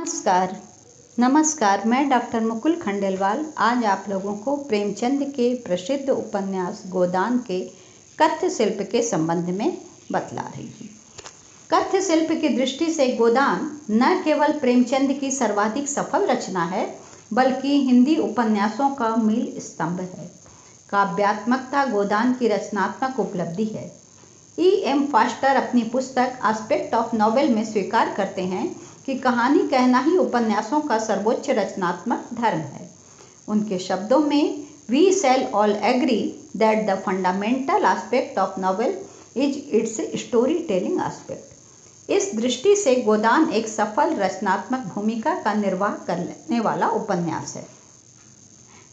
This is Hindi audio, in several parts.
नमस्कार नमस्कार। मैं डॉक्टर मुकुल खंडेलवाल आज आप लोगों को प्रेमचंद के प्रसिद्ध उपन्यास गोदान के कथ्य शिल्प के संबंध में बतला रही हूँ। कथ्य शिल्प की दृष्टि से गोदान न केवल प्रेमचंद की सर्वाधिक सफल रचना है बल्कि हिंदी उपन्यासों का मील स्तंभ है। काव्यात्मकता गोदान की रचनात्मक उपलब्धि है। E.M. फास्टर अपनी पुस्तक एस्पेक्ट ऑफ नॉवेल में स्वीकार करते हैं कि कहानी कहना ही उपन्यासों का सर्वोच्च रचनात्मक धर्म है। उनके शब्दों में we shall all agree that the fundamental aspect of novel is its story telling aspect. इस दृष्टि से गोदान एक सफल रचनात्मक भूमिका का निर्वाह करने वाला उपन्यास है।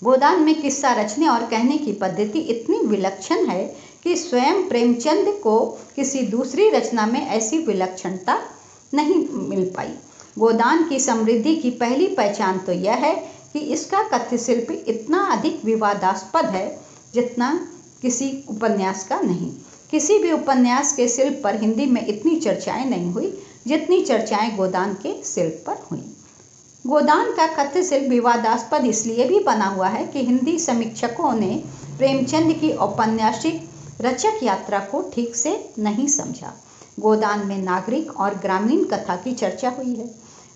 गोदान में किस्सा रचने और कहने की पद्धति इतनी विलक्षण है कि स्वयं प्रेमचंद को किसी दूसरी रचना में ऐसी विलक्षणता नहीं मिल पाई। गोदान की समृद्धि की पहली पहचान तो यह है कि इसका कथ्य शिल्प इतना अधिक विवादास्पद है जितना किसी उपन्यास का नहीं। किसी भी उपन्यास के शिल्प पर हिंदी में इतनी चर्चाएं नहीं हुई जितनी चर्चाएं गोदान के शिल्प पर हुई। गोदान का कथ्य शिल्प विवादास्पद इसलिए भी बना हुआ है कि हिंदी समीक्षकों ने प्रेमचंद की औपन्यासिक रचक यात्रा को ठीक से नहीं समझा। गोदान में नागरिक और ग्रामीण कथा की चर्चा हुई है।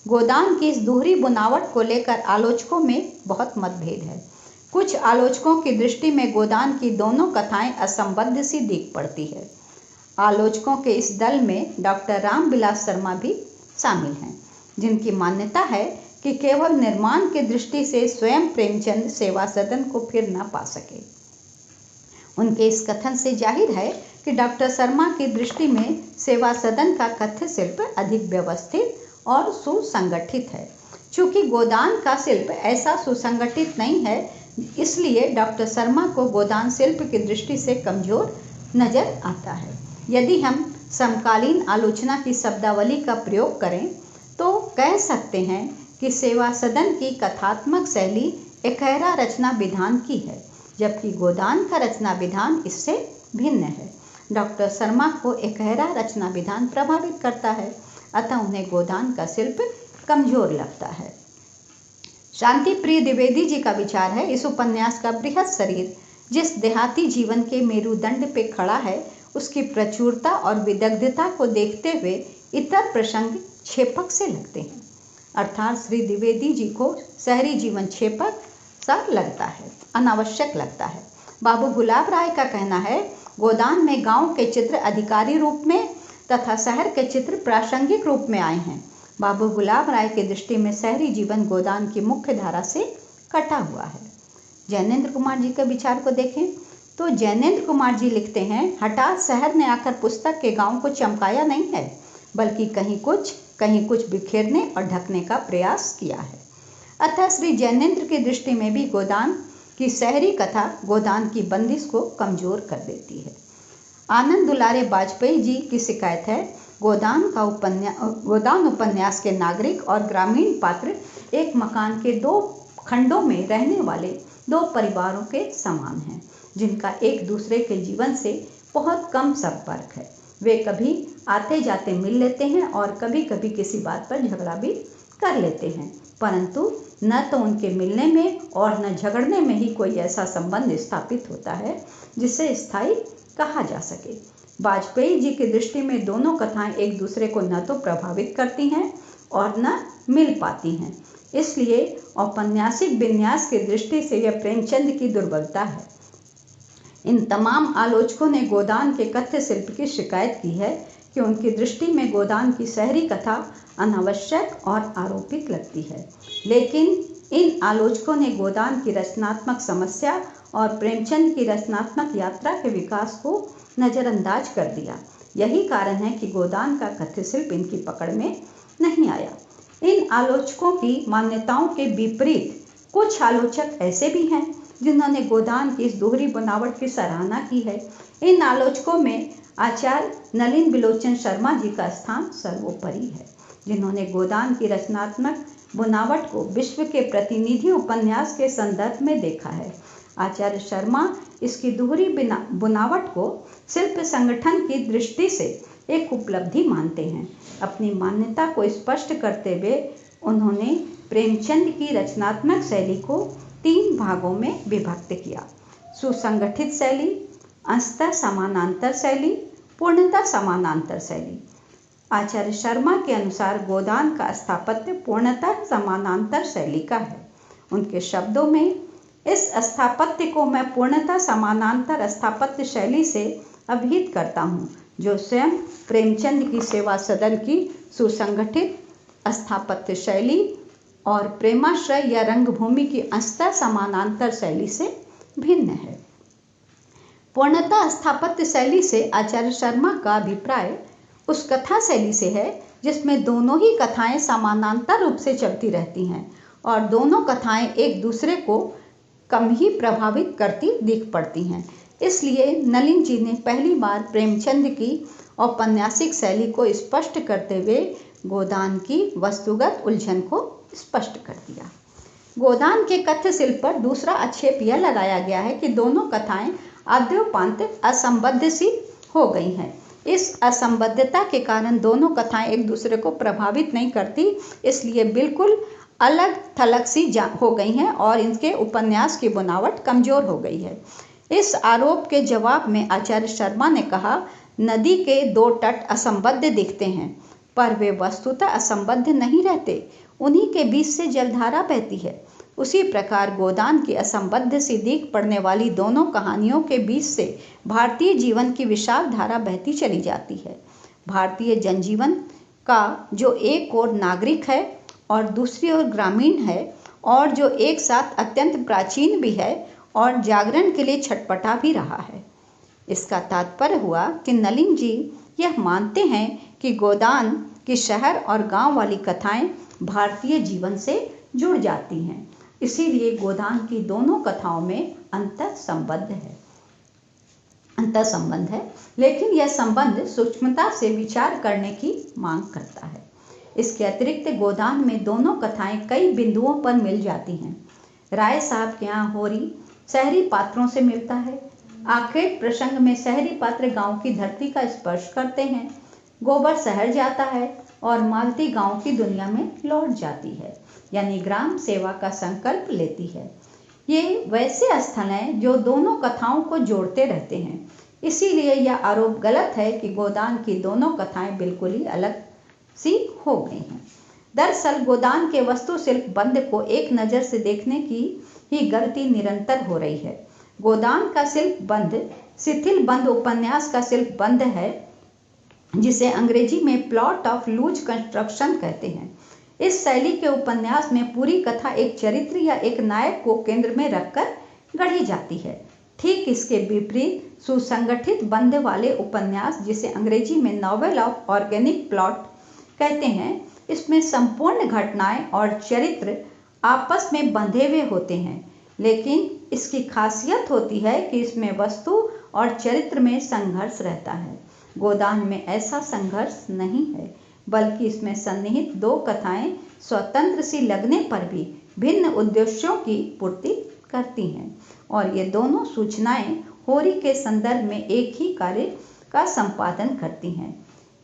गोदान की इस दोहरी बुनावट को लेकर आलोचकों में बहुत मतभेद है। कुछ आलोचकों की दृष्टि में गोदान की दोनों कथाएं असंबद्ध सी दिख पड़ती है। आलोचकों के इस दल में डॉक्टर रामविलास शर्मा भी शामिल हैं, जिनकी मान्यता है कि केवल निर्माण की दृष्टि से स्वयं प्रेमचंद सेवा सदन को फिर न पा सके। उनके इस कथन से जाहिर है कि डॉक्टर शर्मा की दृष्टि में सेवा सदन का कथ्य शिल्प अधिक व्यवस्थित और सुसंगठित है। चूंकि गोदान का शिल्प ऐसा सुसंगठित नहीं है, इसलिए डॉक्टर शर्मा को गोदान शिल्प की दृष्टि से कमजोर नजर आता है। यदि हम समकालीन आलोचना की शब्दावली का प्रयोग करें तो कह सकते हैं कि सेवा सदन की कथात्मक शैली एकहरा रचना विधान की है, जबकि गोदान का रचना विधान इससे भिन्न है। डॉक्टर शर्मा को एकहरा रचना विधान प्रभावित करता है, अतः उन्हें गोदान का शिल्प कमजोर लगता है। शांति प्रिय द्विवेदी जी का विचार है, इस उपन्यास का बृहद शरीर जिस देहाती जीवन के मेरुदंड पे खड़ा है, उसकी प्रचुरता और विदग्धता को देखते हुए इतर प्रसंग छेपक से लगते हैं। अर्थात श्री द्विवेदी जी को शहरी जीवन छेपक सा लगता है, अनावश्यक लगता है। बाबू गुलाब राय का कहना है, गोदान में गांव के चित्र अधिकारी रूप में तथा शहर के चित्र प्रासंगिक रूप में आए हैं। बाबू गुलाब राय की दृष्टि में शहरी जीवन गोदान की मुख्य धारा से कटा हुआ है। जैनेन्द्र कुमार जी के विचार को देखें तो जैनेन्द्र कुमार जी लिखते हैं, हठात शहर ने आकर पुस्तक के गांव को चमकाया नहीं है, बल्कि कहीं कुछ बिखेरने और ढकने का प्रयास किया है। अतः श्री जैनेन्द्र की दृष्टि में भी गोदान की शहरी कथा गोदान की बंदिश को कमजोर कर देती है। आनंद दुलारे वाजपेयी जी की शिकायत है, गोदान उपन्यास के नागरिक और ग्रामीण पात्र एक मकान के दो खंडों में रहने वाले दो परिवारों के समान हैं, जिनका एक दूसरे के जीवन से बहुत कम संपर्क है। वे कभी आते जाते मिल लेते हैं और कभी कभी किसी बात पर झगड़ा भी कर लेते हैं, परंतु न तो उनके मिलने में और न झगड़ने में ही कोई ऐसा संबंध स्थापित होता है जिसे स्थायी कहा जा सके। वाजपेयी जी की दृष्टि में दोनों कथाएं एक दूसरे को न तो प्रभावित करती हैं और न मिल पाती हैं, इसलिए औपन्यासिक विन्यास की दृष्टि से यह प्रेमचंद की दुर्बलता है। इन तमाम आलोचकों ने गोदान के कथ्य शिल्प की शिकायत की है कि उनकी दृष्टि में गोदान की शहरी कथा अनावश्यक और आरोपित लगती है, लेकिन इन आलोचकों ने गोदान की रचनात्मक समस्या और प्रेमचंद की रचनात्मक यात्रा के विकास को नज़रअंदाज कर दिया। यही कारण है कि गोदान का कथ्य शिल्प इनकी पकड़ में नहीं आया। इन आलोचकों की मान्यताओं के विपरीत कुछ आलोचक ऐसे भी हैं जिन्होंने गोदान की इस दोहरी बनावट की सराहना की है। इन आलोचकों में आचार्य नलिन बिलोचन शर्मा जी का स्थान सर्वोपरि है, जिन्होंने गोदान की रचनात्मक बुनावट को विश्व के प्रतिनिधि उपन्यास के संदर्भ में देखा है। आचार्य शर्मा इसकी दोहरी बुनावट को शिल्प संगठन की दृष्टि से एक उपलब्धि मानते हैं। अपनी मान्यता को स्पष्ट करते हुए उन्होंने प्रेमचंद की रचनात्मक शैली को 3 भागों में विभक्त किया: सुसंगठित शैली, अंशतः समानांतर शैली, पूर्णतः समानांतर शैली। आचार्य शर्मा के अनुसार गोदान का स्थापत्य पूर्णतः समानांतर शैली का है। उनके शब्दों में, इस स्थापत्य को मैं पूर्णतः समानांतर स्थापत्य शैली से अभिहित करता हूँ, जो स्वयं प्रेमचंद की सेवा सदन की सुसंगठित स्थापत्य शैली और प्रेमाश्रय या रंगभूमि की अंशतः समानांतर शैली से भिन्न है। पूर्णतः स्थापत्य शैली से आचार्य शर्मा का अभिप्राय उस कथा शैली से है जिसमें दोनों ही कथाएं समानांतर रूप से चलती रहती हैं और दोनों कथाएं एक दूसरे को कम ही प्रभावित करती दिख पड़ती हैं। इसलिए नलिन जी ने पहली बार प्रेमचंद की औपन्यासिक शैली को स्पष्ट करते हुए गोदान की वस्तुगत उलझन को स्पष्ट कर दिया। गोदान के कथ्य शिल्प पर दूसरा आक्षेप यह लगाया गया है कि दोनों कथाएं आद्योपांत असंबद्ध सी हो गई हैं। इस असंबद्धता के कारण दोनों कथाएं एक दूसरे को प्रभावित नहीं करती, इसलिए बिल्कुल अलग थलग सी हो गई हैं और इनके उपन्यास की बनावट कमजोर हो गई है। इस आरोप के जवाब में आचार्य शर्मा ने कहा, नदी के 2 तट असंबद्ध दिखते हैं, पर वे वस्तुतः असंबद्ध नहीं रहते, उन्हीं के बीच से जलधारा बहती है। उसी प्रकार गोदान की असंबद्ध सी दिख पड़ने वाली दोनों कहानियों के बीच से भारतीय जीवन की विशाल धारा बहती चली जाती है। भारतीय जनजीवन का जो एक ओर नागरिक है और दूसरी ओर ग्रामीण है, और जो एक साथ अत्यंत प्राचीन भी है और जागरण के लिए छटपटा भी रहा है। इसका तात्पर्य हुआ कि नलिन जी यह मानते हैं कि गोदान की शहर और गांव वाली कथाएं भारतीय जीवन से जुड़ जाती हैं, इसीलिए गोदान की दोनों कथाओं में अंतःसंबंध है, लेकिन यह संबंध सूक्ष्मता से विचार करने की मांग करता है। इसके अतिरिक्त गोदान में दोनों कथाएं कई बिंदुओं पर मिल जाती हैं। राय साहब के यहाँ होरी शहरी पात्रों से मिलता है। आखेट प्रसंग में शहरी पात्र गांव की धरती का स्पर्श करते हैं। गोबर शहर जाता है और मालती गांव की दुनिया में लौट जाती है, यानी ग्राम सेवा का संकल्प लेती है। ये वैसे स्थल हैं जो दोनों कथाओं को जोड़ते रहते हैं। इसीलिए यह आरोप गलत है कि गोदान की दोनों कथाएं बिल्कुल ही अलग सी हो गई हैं। दरअसल गोदान के वस्तुशिल्प बंध को एक नज़र से देखने की ही गलती निरंतर हो रही है। गोदान का शिल्प बंध शिथिल बंध उपन्यास का शिल्प बंध है, जिसे अंग्रेजी में प्लॉट ऑफ लूज कंस्ट्रक्शन कहते हैं। इस शैली के उपन्यास में पूरी कथा एक चरित्र या एक नायक को केंद्र में रखकर गढ़ी जाती है। ठीक इसके विपरीत सुसंगठित बंध वाले उपन्यास, जिसे अंग्रेजी में नॉवेल ऑफ ऑर्गेनिक प्लॉट कहते हैं, इसमें संपूर्ण घटनाएं और चरित्र आपस में बंधे हुए होते हैं, लेकिन इसकी खासियत होती है कि इसमें वस्तु और चरित्र में संघर्ष रहता है। गोदान में ऐसा संघर्ष नहीं है, बल्कि इसमें सन्निहित 2 कथाएं स्वतंत्र सी लगने पर भी भिन्न उद्देश्यों की पूर्ति करती हैं, और ये दोनों सूचनाएं होरी के संदर्भ में एक ही कार्य का संपादन करती हैं।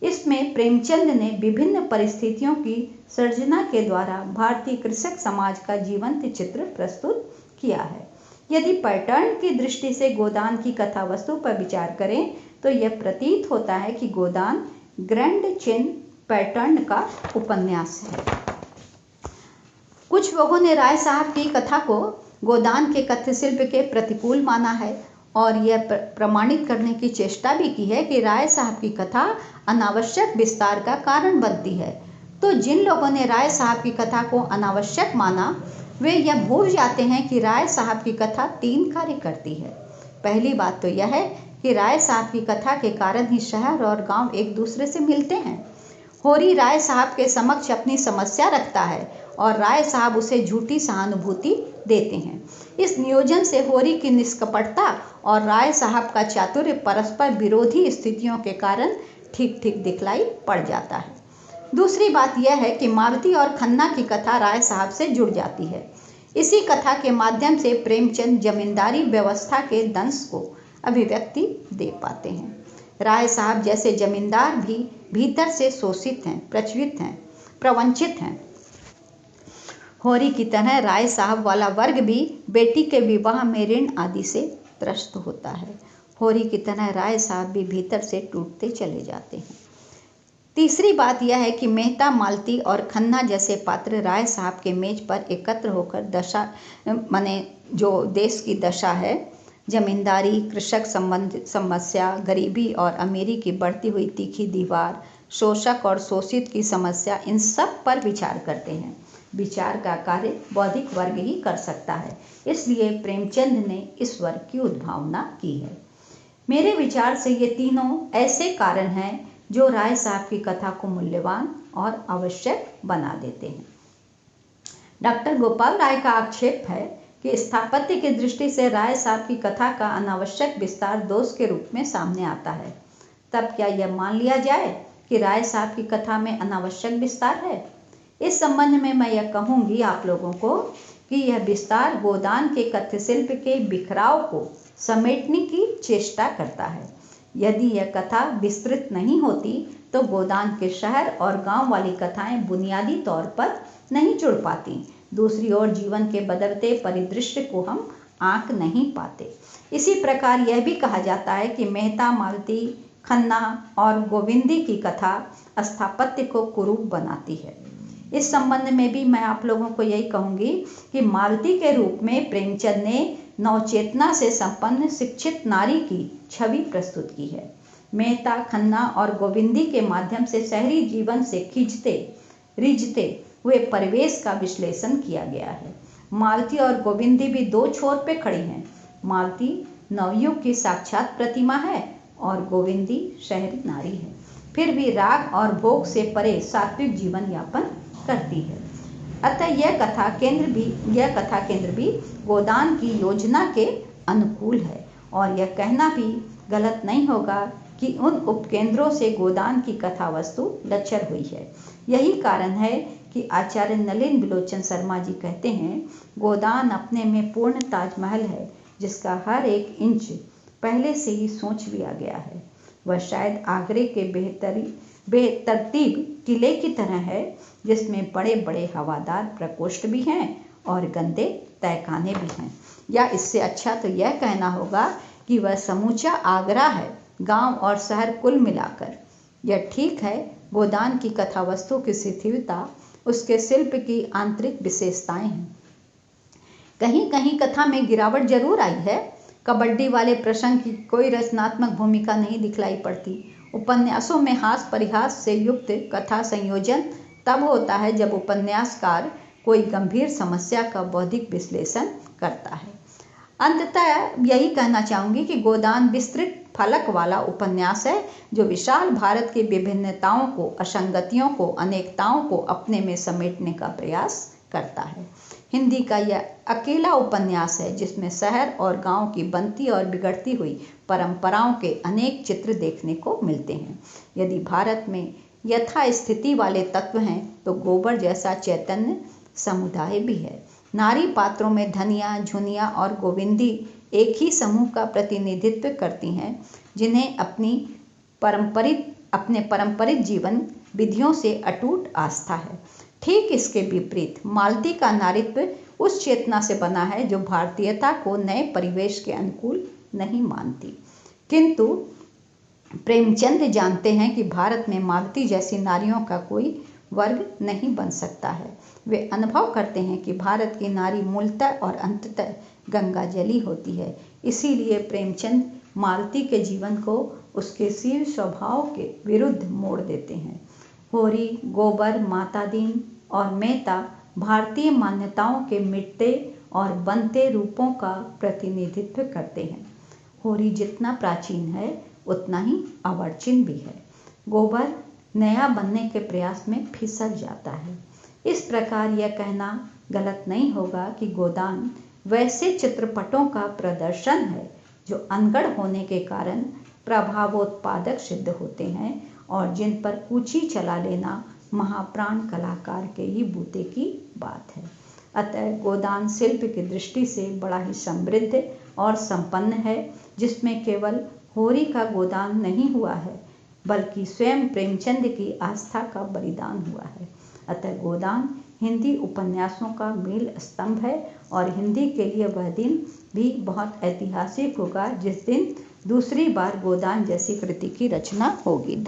इसमें प्रेमचंद ने विभिन्न परिस्थितियों की सर्जना के द्वारा भारतीय कृषक समाज का जीवंत चित्र प्रस्तुत किया है। यदि पैटर्न की दृष्टि से गोदान की कथा वस्तु पर विचार करें तो यह प्रतीत होता है कि गोदान ग्रैंड चेन पैटर्न का उपन्यास है। कुछ लोगों ने राय साहब की कथा को गोदान के कथ्य शिल्प के प्रतिकूल माना है और यह प्रमाणित करने की चेष्टा भी की है कि राय साहब की कथा अनावश्यक विस्तार का कारण बनती है। तो जिन लोगों ने राय साहब की कथा को अनावश्यक माना, वे यह भूल जाते हैं कि राय साहब की कथा 3 कार्य करती है। पहली बात तो यह है कि राय साहब की कथा के कारण ही शहर और गांव एक दूसरे से मिलते हैं। होरी राय साहब के समक्ष अपनी समस्या रखता है और राय साहब उसे झूठी सहानुभूति देते हैं। इस नियोजन से होरी की निष्कपटता और राय साहब का चातुर्य परस्पर विरोधी स्थितियों के कारण ठीक ठीक दिखलाई पड़ जाता है। दूसरी बात यह है कि मारुति और खन्ना की कथा राय साहब से जुड़ जाती है। इसी कथा के माध्यम से प्रेमचंद जमींदारी व्यवस्था के दंश को अभिव्यक्ति दे पाते हैं। राय साहब जैसे जमींदार भी भीतर से शोषित हैं, प्रवंचित हैं। होरी की तरह राय साहब वाला वर्ग भी बेटी के विवाह में ऋण आदि से त्रस्त होता है। होरी की तरह राय साहब भी भीतर से टूटते चले जाते हैं। तीसरी बात यह है कि मेहता, मालती और खन्ना जैसे पात्र राय साहब के मेज पर एकत्र होकर दशा माने जो देश की दशा है, जमींदारी, कृषक संबंध समस्या, गरीबी और अमीरी की बढ़ती हुई तीखी दीवार, शोषक और शोषित की समस्या, इन सब पर विचार करते हैं। विचार का कार्य बौद्धिक वर्ग ही कर सकता है, इसलिए प्रेमचंद ने इस वर्ग की उद्भावना की है। मेरे विचार से ये तीनों ऐसे कारण हैं जो राय साहब की कथा को मूल्यवान और आवश्यक बना देते हैं। डॉक्टर गोपाल राय का आक्षेप है कि स्थापत्य की दृष्टि से राय साहब की कथा का अनावश्यक विस्तार दोष के रूप में सामने आता है। तब क्या यह मान लिया जाए कि राय साहब की कथा में अनावश्यक विस्तार है? इस संबंध में मैं यह कहूँगी आप लोगों को कि यह विस्तार गोदान के कथ्यशिल्प के बिखराव को समेटने की चेष्टा करता है। यदि यह कथा विस्तृत नहीं होती तो गोदान के शहर और गांव वाली कथाएं बुनियादी तौर पर नहीं जुड़ पाती। दूसरी ओर जीवन के बदलते परिदृश्य को हम आंक नहीं पाते। इसी प्रकार यह भी कहा जाता है कि मेहता, मालती, खन्ना और गोविंदी की कथा स्थापत्य को कुरूप बनाती है। इस संबंध में भी मैं आप लोगों को यही कहूँगी कि मालती के रूप में प्रेमचंद ने नवचेतना से संपन्न शिक्षित नारी की छवि प्रस्तुत की है। मेहता, खन्ना और गोविंदी के माध्यम से शहरी जीवन से रिझते हुए परिवेश का विश्लेषण किया गया है। मालती और गोविंदी भी दो छोर पे खड़ी हैं। मालती नवयुग की साक्षात प्रतिमा है और गोविंदी शहरी नारी है, फिर भी राग और भोग से परे सात्विक जीवन यापन करती है। अतः यह कथा केंद्र भी गोदान की योजना के अनुकूल है और यह कहना भी गलत नहीं होगा कि उन उपकेंद्रों से गोदान की कथा वस्तु लचर हुई है। यही कारण है कि आचार्य नलिन बिलोचन शर्मा जी कहते हैं, गोदान अपने में पूर्ण ताजमहल है जिसका हर एक इंच पहले से ही सोच लिया गया है। वह शायद आगरे के बेतरतीब किले की तरह है जिसमें बड़े बड़े हवादार प्रकोष्ठ भी हैं और गंदे तहखाने भी हैं। या इससे अच्छा तो यह कहना होगा कि वह समूचा आगरा है, गांव और शहर कुल मिलाकर। यह ठीक है, गोदान की कथा वस्तु की शिथिलता उसके शिल्प की आंतरिक विशेषताएं हैं। कहीं कहीं कथा में गिरावट जरूर आई है। कबड्डी वाले प्रसंग की कोई रचनात्मक भूमिका नहीं दिखलाई पड़ती। उपन्यासों में हास परिहास से युक्त कथा संयोजन तब होता है जब उपन्यासकार कोई गंभीर समस्या का बौद्धिक विश्लेषण करता है। अंततः यही कहना चाहूँगी कि गोदान विस्तृत फलक वाला उपन्यास है जो विशाल भारत की विभिन्नताओं को, असंगतियों को, अनेकताओं को अपने में समेटने का प्रयास करता है। हिंदी का यह अकेला उपन्यास है जिसमें शहर और गांव की बनती और बिगड़ती हुई परंपराओं के अनेक चित्र देखने को मिलते हैं। यदि भारत में यथास्थिति वाले तत्व हैं तो गोबर जैसा चैतन्य समुदाय भी है। नारी पात्रों में धनिया, झुनिया और गोविंदी एक ही समूह का प्रतिनिधित्व करती हैं जिन्हें अपने पारंपरिक जीवन विधियों से अटूट आस्था है। ठीक इसके विपरीत मालती का नारीत्व उस चेतना से बना है जो भारतीयता को नए परिवेश के अनुकूल नहीं मानती। किंतु प्रेमचंद जानते हैं कि भारत में मालती जैसी नारियों का कोई वर्ग नहीं बन सकता है। वे अनुभव करते हैं कि भारत की नारी मूलतः और अंततः गंगा जली होती है। इसीलिए प्रेमचंद मालती के जीवन को उसके शील स्वभाव के विरुद्ध मोड़ देते हैं। होरी, गोबर, मातादीन और मेहता भारतीय मान्यताओं के मिटते और बनते रूपों का प्रतिनिधित्व करते हैं। होरी जितना प्राचीन है उतना ही अर्वाचीन भी है। गोबर नया बनने के प्रयास में फिसल जाता है। इस प्रकार यह कहना गलत नहीं होगा कि गोदान वैसे चित्रपटों का प्रदर्शन है जो अनगढ़ होने के कारण प्रभावोत्पादक सिद्ध होते हैं और जिन पर कूची चला लेना महाप्राण कलाकार के ही बूते की बात है। अतः गोदान शिल्प की दृष्टि से बड़ा ही समृद्ध और संपन्न है, जिसमें केवल होरी का गोदान नहीं हुआ है बल्कि स्वयं प्रेमचंद की आस्था का बलिदान हुआ है। अतः गोदान हिंदी उपन्यासों का मील स्तंभ है और हिंदी के लिए वह दिन भी बहुत ऐतिहासिक होगा जिस दिन दूसरी बार गोदान जैसी कृति की रचना होगी।